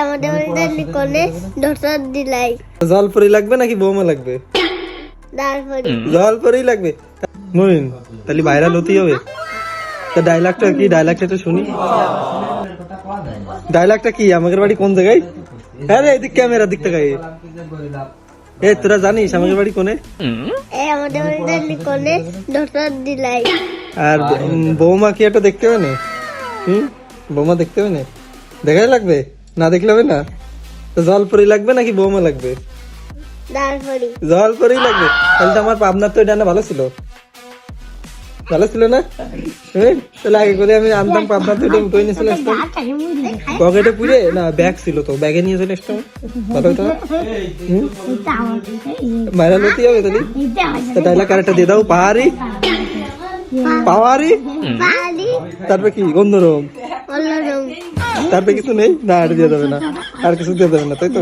আমাদের বাড়িতে কোনে ডক্টর দিলাই জলপরি লাগবে নাকি বৌমা লাগবে? তারপরে জলপরি লাগবে। মরিন তাহলে ভাইরাল হতেই হবে। তা ডায়লগটা কি? ডায়লগটা তো শুনি। ডায়লগটা কি? আমাদের বাড়ি কোন জায়গায়? আরে এদিক ক্যামেরা দিক থেকে। এ তোরা জানিস আমাদের বাড়ি কোনে? আমাদের বাড়িতে কোনে ডক্টর দিলাই। আর বৌমা কি একটা দেখতে হবে না? বৌমা দেখতে হবে না? দেখাই লাগবে? না দেখলে হবে না? তো জলপরি লাগবে নাকি বৌমা লাগবে? তারপরে জলপরি লাগবে। তাহলে তো আমার পাবনার তো এটা না ভালো ছিল। ভালো ছিল না? তাহলে আগে করে আমি আনতাম পাবনার তো এটা উঠে নিয়ে চলে আসতাম। পকেটে পুড়ে না ব্যাগ ছিল তো, ব্যাগে নিয়ে চলে আসতাম। ভালো হতো না? ভাইরাল হতেই হবে তাহলে। ডায়লগ আরেকটা দিয়ে দাও। পাহাড়ি পাহাড়ি তারপরে কি? অন্যরকম। তারপরে কিছু নেই না? আর দিয়ে দেবে না? আর কিছু দিয়ে দেবে না, তাই তো?